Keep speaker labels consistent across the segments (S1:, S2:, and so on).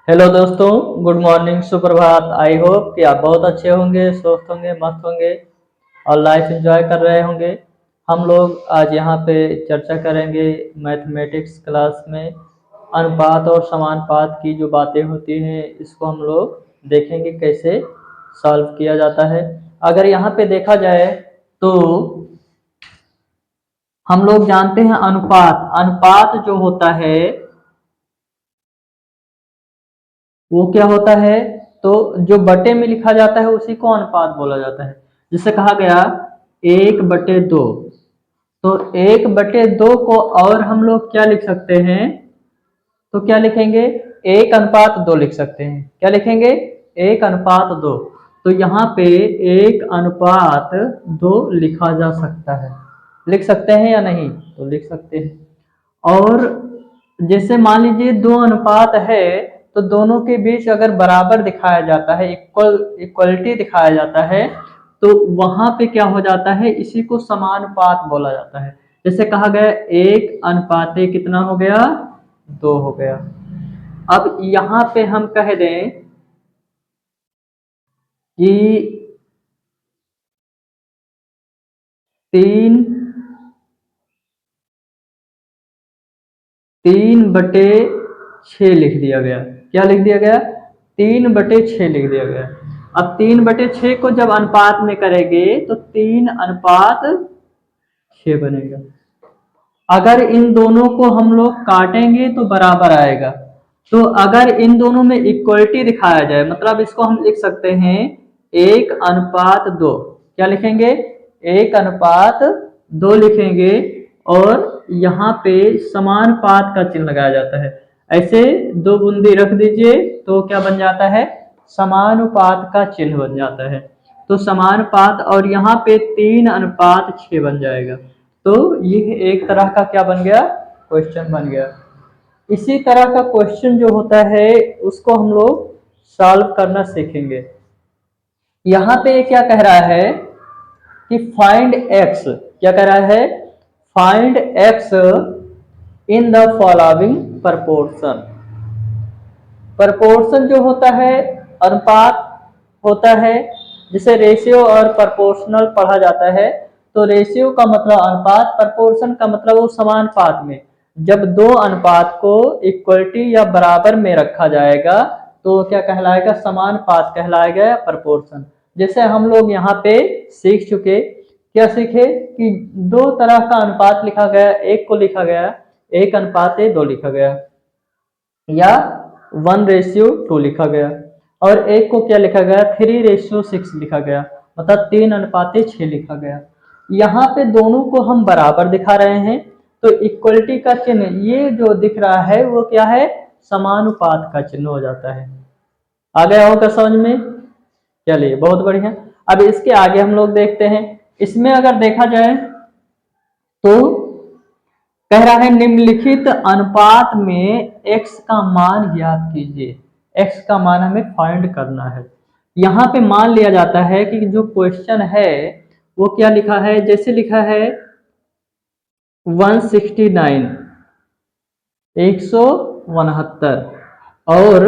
S1: Hello दोस्तों, good morning, सुप्रभात। I hope कि आप बहुत अच्छे होंगे, स्वस्थ होंगे, मस्त होंगे और लाइफ एंजॉय कर रहे होंगे। हम लोग आज यहाँ पे चर्चा करेंगे मैथमेटिक्स क्लास में अनुपात और समानुपात की जो बातें होती हैं, इसको हम लोग देखेंगे कैसे सॉल्व किया जाता है। अगर यहाँ पे देखा जाए तो हम लोग जानते हैं अनुपात अनुपात जो होता है वो क्या होता है। तो जो बटे में लिखा जाता है उसी को अनुपात बोला जाता है। जिसे कहा गया 1/2। तो 1/2 को और हम लोग क्या लिख सकते हैं? तो क्या लिखेंगे? 1:2 लिख सकते हैं। क्या लिखेंगे? 1:2। तो यहाँ पे 1:2 लिखा जा सकता है। लिख सकते हैं या नहीं? तो लिख सकते हैं। और जैसे मान लीजिए दो अनुपात है, तो दोनों के बीच अगर बराबर दिखाया जाता है, इक्वलिटी दिखाया जाता है, तो वहां पे क्या हो जाता है? इसी को समानुपात बोला जाता है। जैसे कहा गया 1:2 कितना हो गया? 2 हो गया। अब यहाँ पे हम कह दें कि 3/6 लिख दिया गया। क्या लिख दिया गया? 3/6 लिख दिया गया। अब 3/6 को जब अनुपात में करेंगे तो 3:6 बनेगा। अगर इन दोनों को हम लोग काटेंगे तो बराबर आएगा। तो अगर इन दोनों में इक्वलिटी दिखाया जाए, मतलब इसको हम लिख सकते हैं 1:2। क्या लिखेंगे? 1:2 लिखेंगे और यहाँ पे समानुपात का चिन्ह लगाया जाता है। ऐसे दो बूंदी रख दीजिए तो क्या बन जाता है? समानुपात का चिन्ह बन जाता है। तो समानुपात और यहाँ पे 3:6 बन जाएगा। तो ये एक तरह का क्या बन गया? क्वेश्चन बन गया। इसी तरह का क्वेश्चन जो होता है उसको हम लोग सॉल्व करना सीखेंगे। यहाँ पे क्या कह रहा है कि फाइंड एक्स। क्या कह रहा है? Find x in the following proportion. Proportion जो होता है अनुपात होता है, जिसे रेशियो और प्रपोर्शनल पढ़ा जाता है। तो रेशियो का मतलब अनुपात, प्रपोर्शन का मतलब वो समानुपात में। जब दो अनुपात को इक्वलिटी या बराबर में रखा जाएगा तो क्या कहलाएगा? समानुपात कहलाएगा या प्रपोर्शन। जैसे हम लोग यहाँ पे सीख चुके, क्या सीखे कि दो तरह का अनुपात लिखा गया। एक को लिखा गया 1:2 लिखा गया, या 1:2 लिखा गया। और एक को क्या लिखा गया? 3:6 लिखा गया, मतलब 3:6 लिखा गया। यहाँ पे दोनों को हम बराबर दिखा रहे हैं, तो इक्वलिटी का चिन्ह ये जो दिख रहा है वो क्या है? समानुपात का चिन्ह हो जाता है। आ गया होगा समझ में? चलिए, बहुत बढ़िया। अब इसके आगे हम लोग देखते हैं। इसमें अगर देखा जाए तो कह रहा है निम्नलिखित अनुपात में x का मान ज्ञात कीजिए। x का मान हमें फाइंड करना है। यहाँ पे मान लिया जाता है कि जो क्वेश्चन है वो क्या लिखा है? जैसे लिखा है 169, 169 और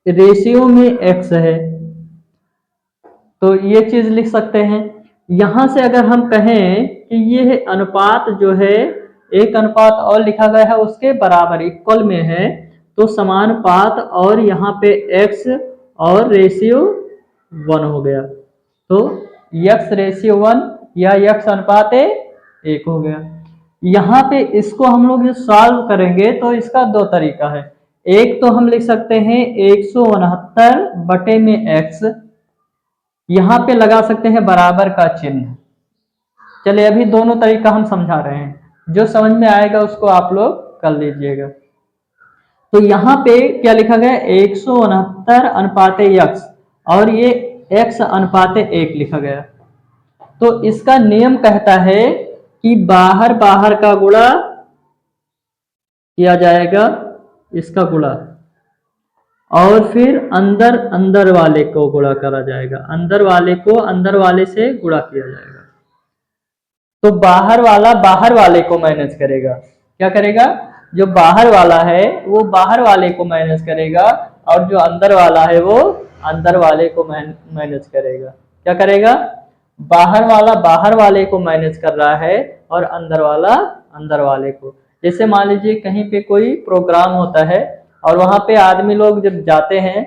S1: रेशियो में x है, तो ये चीज लिख सकते हैं। यहां से अगर हम कहें कि ये अनुपात जो है एक अनुपात और लिखा गया है उसके बराबर इक्वल में है, तो समानुपात और यहाँ पे x और रेशियो 1 हो गया। तो x/1 या x:1 हो गया। यहाँ पे इसको हम लोग सॉल्व करेंगे तो इसका दो तरीका है। एक तो हम लिख सकते हैं 169 बटे में x, यहाँ पे लगा सकते हैं बराबर का चिन्ह। चलिए, अभी दोनों तरीका हम समझा रहे हैं, जो समझ में आएगा उसको आप लोग कर लीजिएगा। तो यहाँ पे क्या लिखा गया? 169:x और ये x:1 लिखा गया। तो इसका नियम कहता है कि बाहर बाहर का गुणा किया जाएगा, इसका गुणा, और फिर अंदर अंदर वाले को गुणा करा जाएगा, अंदर वाले को अंदर वाले से गुणा किया जाएगा। तो बाहर वाला बाहर वाले को माइनस करेगा। क्या करेगा? जो बाहर वाला है वो बाहर वाले को माइनस करेगा, और जो अंदर वाला है वो अंदर वाले को मैनेज करेगा। क्या करेगा? बाहर वाला बाहर वाले को मैनेज कर रहा है और अंदर वाला अंदर वाले को। जैसे मान लीजिए कहीं पे कोई प्रोग्राम होता है और वहां पे आदमी लोग जब जाते हैं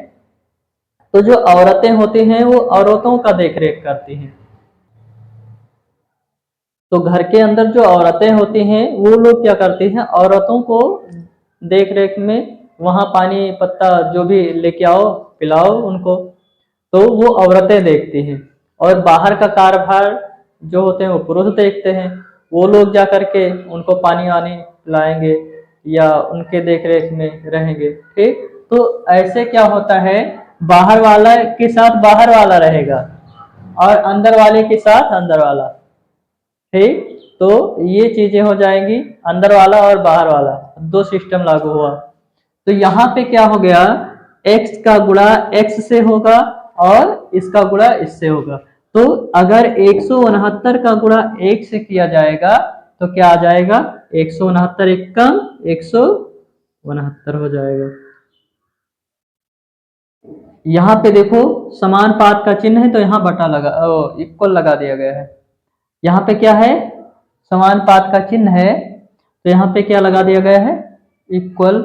S1: तो जो औरतें होती हैं वो औरतों का देख रेख करती हैं। तो घर के अंदर जो औरतें होती हैं वो लोग क्या करती हैं, औरतों को देख रेख में वहां पानी पत्ता जो भी लेके आओ पिलाओ उनको, तो वो औरतें देखती हैं। और बाहर का कारोबार जो होते हैं वो पुरुष देखते हैं। वो लोग जा करके उनको पानी वानी पिलाएंगे या उनके देख रेख में रहेंगे। ठीक, तो ऐसे क्या होता है, बाहर वाला के साथ बाहर वाला रहेगा और अंदर वाले के साथ अंदर वाला। ठीक, तो ये चीजें हो जाएंगी, अंदर वाला और बाहर वाला दो सिस्टम लागू हुआ। तो यहाँ पे क्या हो गया, x का गुणा x से होगा और इसका गुणा इससे होगा। तो अगर 169 का गुणा 1 से किया जाएगा तो क्या आ जाएगा, 169 एक कम 169 हो जाएगा। यहाँ पे देखो समान पात का चिन्ह है तो यहाँ बटा लगा इक्वल लगा दिया गया है। यहाँ पे क्या है, समान पात का चिन्ह है तो यहाँ पे क्या लगा दिया गया है, इक्वल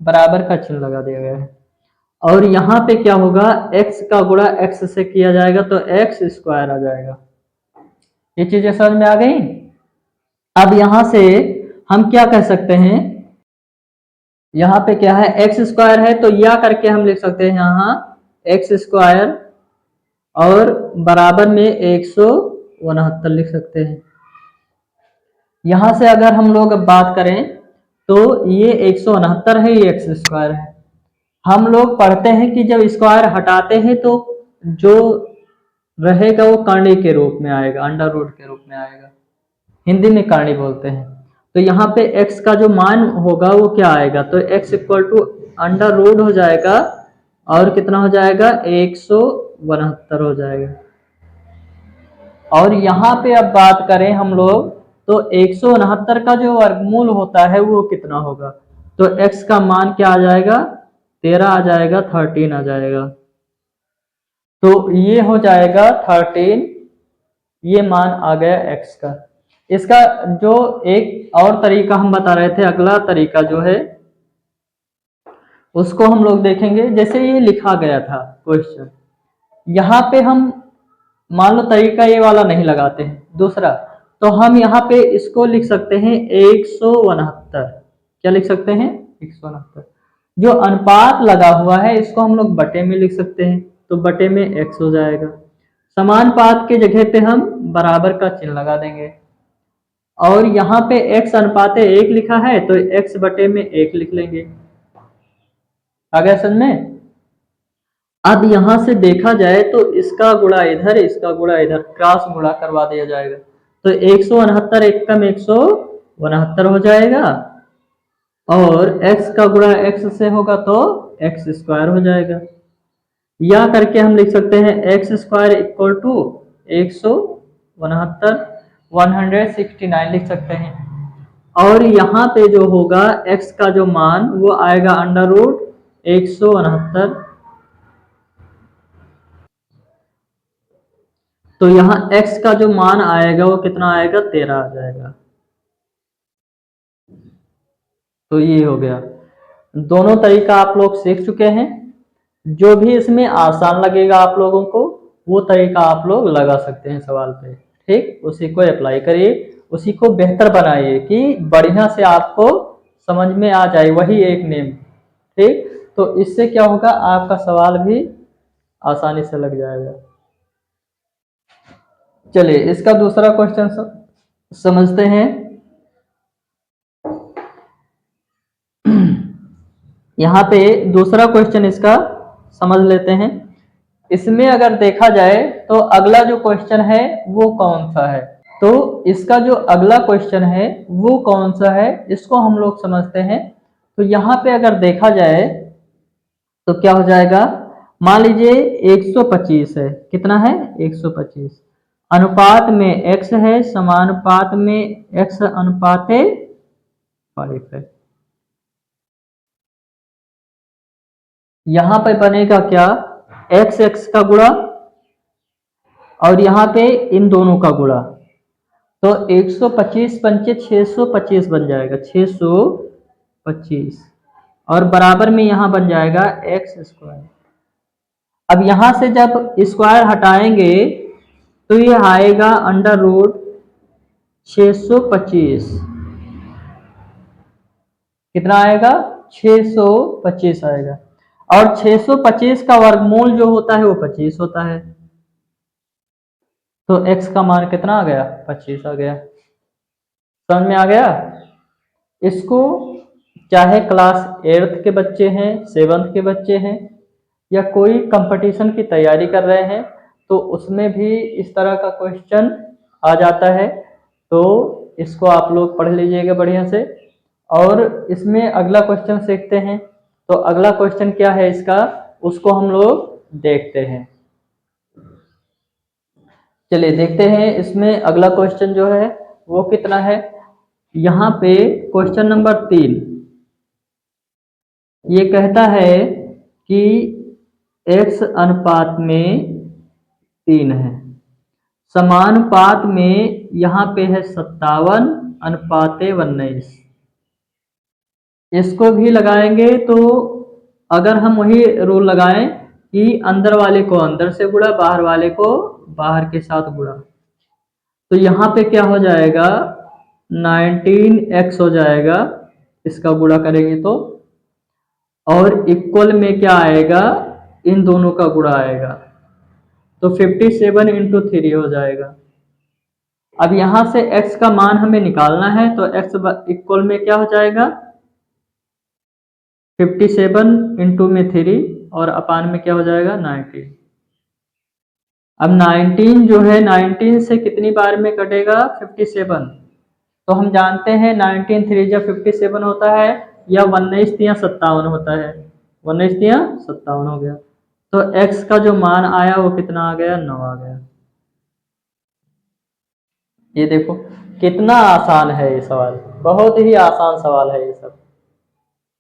S1: बराबर का चिन्ह लगा दिया गया है। और यहाँ पे क्या होगा, x का गुणा x से किया जाएगा तो x स्क्वायर आ जाएगा। ये चीजें समझ में आ गई। अब यहाँ से हम क्या कह सकते हैं, यहाँ पे क्या है x स्क्वायर है तो या करके हम लिख सकते हैं यहाँ x स्क्वायर और बराबर में 169 लिख सकते हैं। यहां से अगर हम लोग अब बात करें तो ये 169 है, ये x स्क्वायर है। हम लोग पढ़ते हैं कि जब स्क्वायर हटाते हैं तो जो रहेगा वो कर्णी के रूप में आएगा, अंडर रूट के रूप में आएगा, हिंदी में कर्णी बोलते हैं। तो यहाँ पे x का जो मान होगा वो क्या आएगा, तो x equal to under root हो जाएगा और कितना हो जाएगा 169 हो जाएगा। और यहाँ पे अब बात करें हम लोग तो 169 का जो वर्गमूल होता है वो कितना होगा, तो x का मान क्या आ जाएगा 13 आ जाएगा, 13 आ जाएगा। तो ये हो जाएगा 13, ये मान आ गया x का। इसका जो एक और तरीका हम बता रहे थे, अगला तरीका जो है उसको हम लोग देखेंगे। जैसे ये लिखा गया था क्वेश्चन, यहाँ पे हम मान लो तरीका ये वाला नहीं लगाते हैं दूसरा, तो हम यहाँ पे इसको लिख सकते हैं 169। क्या लिख सकते हैं 169। जो अनुपात लगा हुआ है इसको हम लोग बटे में लिख सकते हैं, तो बटे में x हो जाएगा। समान पात के जगह पे हम बराबर का चिन्ह लगा देंगे और यहाँ पे x अनुपात 1 लिखा है तो x बटे में 1 लिख लेंगे। आ गया समझ में। अब यहां से देखा जाए तो इसका गुणा इधर इसका गुणा इधर क्रॉस गुणा करवा दिया जाएगा तो 169 एक कम 169 हो जाएगा और x का गुणा x से होगा तो x स्क्वायर हो जाएगा। या करके हम लिख सकते हैं x स्क्वायर इक्वल टू 169 169 लिख सकते हैं। और यहाँ पे जो होगा x का जो मान वो आएगा अंडर रूट 169। तो यहाँ x का जो मान आएगा वो कितना आएगा 13 आ जाएगा। तो ये हो गया, दोनों तरीका आप लोग सीख चुके हैं। जो भी इसमें आसान लगेगा आप लोगों को वो तरीका आप लोग लगा सकते हैं सवाल पे। ठीक, उसी को अप्लाई करिए, उसी को बेहतर बनाइए कि बढ़िया से आपको समझ में आ जाए वही एक नेम। ठीक, तो इससे क्या होगा आपका सवाल भी आसानी से लग जाएगा। चलिए इसका दूसरा क्वेश्चन समझते हैं। यहाँ पे दूसरा क्वेश्चन इसका समझ लेते हैं। इसमें अगर देखा जाए तो अगला जो क्वेश्चन है वो कौन सा है, तो इसका जो अगला क्वेश्चन है वो कौन सा है इसको हम लोग समझते हैं। तो यहाँ पे अगर देखा जाए तो क्या हो जाएगा, मान लीजिए 125 है, कितना है 125, अनुपात में x है, समानुपात में x अनुपात 5 है। यहाँ पे बनेगा क्या, एक्स एक्स का गुणा और यहाँ पे इन दोनों का गुणा, तो 125 पंचे 625 बन जाएगा, 625 और बराबर में यहाँ बन जाएगा एक्स स्क्वायर। अब यहाँ से जब स्क्वायर हटाएंगे तो ये आएगा अंडर रूट 625, कितना आएगा 625 आएगा, और 625 का वर्गमूल जो होता है वो 25 होता है, तो x का मान कितना आ गया 25 आ गया। समझ में आ गया। इसको चाहे क्लास 8th के बच्चे हैं, 7th के बच्चे हैं, या कोई कंपटीशन की तैयारी कर रहे हैं तो उसमें भी इस तरह का क्वेश्चन आ जाता है, तो इसको आप लोग पढ़ लीजिएगा बढ़िया से। और इसमें अगला क्वेश्चन सीखते हैं, तो अगला क्वेश्चन क्या है इसका, उसको हम लोग देखते हैं। चलिए देखते हैं इसमें अगला क्वेश्चन जो है वो कितना है। यहाँ पे क्वेश्चन नंबर 3 ये कहता है कि x अनुपात में 3 है, समानुपात में यहाँ पे है 57 अनुपाते 19। इसको भी लगाएंगे तो अगर हम वही रूल लगाएं कि अंदर वाले को अंदर से गुणा, बाहर वाले को बाहर के साथ गुणा, तो यहाँ पे क्या हो जाएगा 19x हो जाएगा, इसका गुणा करेंगे तो, और इक्वल में क्या आएगा इन दोनों का गुणा आएगा, तो 57 इंटू 3 हो जाएगा। अब यहां से x का मान हमें निकालना है, तो x इक्वल में क्या हो जाएगा 57 इंटू में 3 और अपान में क्या हो जाएगा 19। अब 19 जो है 19 से कितनी बार में कटेगा 57, तो हम जानते हैं 19 3 जब 57 होता है, या 19 तिया 57 होता है, 19 तिया 57 हो गया, तो x का जो मान आया वो कितना आ गया 9 आ गया। ये देखो कितना आसान है ये सवाल, बहुत ही आसान सवाल है ये सब।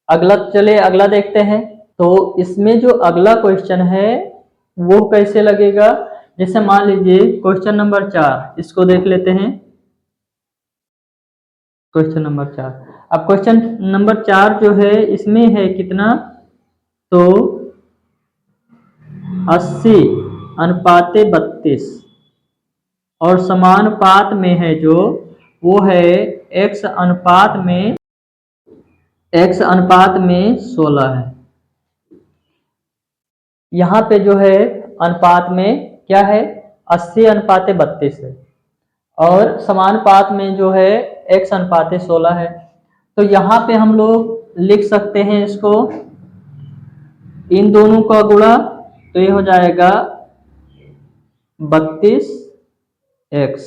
S1: अगला चले अगला देखते हैं। तो इसमें जो अगला क्वेश्चन है वो कैसे लगेगा, जैसे मान लीजिए क्वेश्चन नंबर 4, इसको देख लेते हैं। क्वेश्चन नंबर 4, अब क्वेश्चन नंबर 4 जो है इसमें है कितना, तो 80 अनुपाते 32 और समानुपात में है जो वो है x अनुपात में 16 है। यहाँ पे जो है अनुपात में क्या है 80 अनुपाते 32 है, और समानुपात में जो है x अनुपाते 16 है। तो यहाँ पे हम लोग लिख सकते हैं इसको, इन दोनों का गुणा, तो ये हो जाएगा 32x,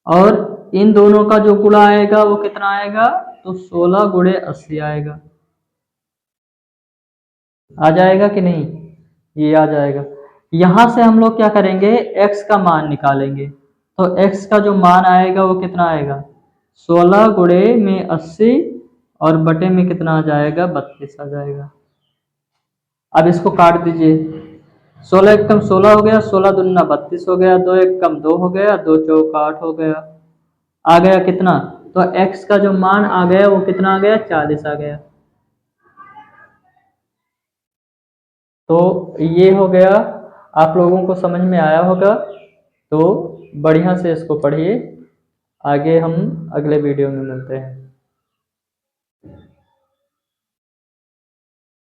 S1: और इन दोनों का जो गुणा आएगा वो कितना आएगा, तो 16 गुणे 80 आएगा। आ जाएगा कि नहीं, ये आ जाएगा। यहां से हम लोग क्या करेंगे x का मान निकालेंगे, तो x का जो मान आएगा वो कितना आएगा 16 गुणे में 80 और बटे में कितना आ जाएगा 32 आ जाएगा। अब इसको काट दीजिए, 16 एक कम 16 हो गया, 16 दूना 32 हो गया, 2 एक कम 2 हो गया, 2 चौका 8 हो गया, आ गया कितना, तो x का जो मान आ गया वो कितना आ गया 40 आ गया। तो ये हो गया, आप लोगों को समझ में आया होगा, तो बढ़िया से इसको पढ़िए। आगे हम अगले वीडियो में मिलते हैं।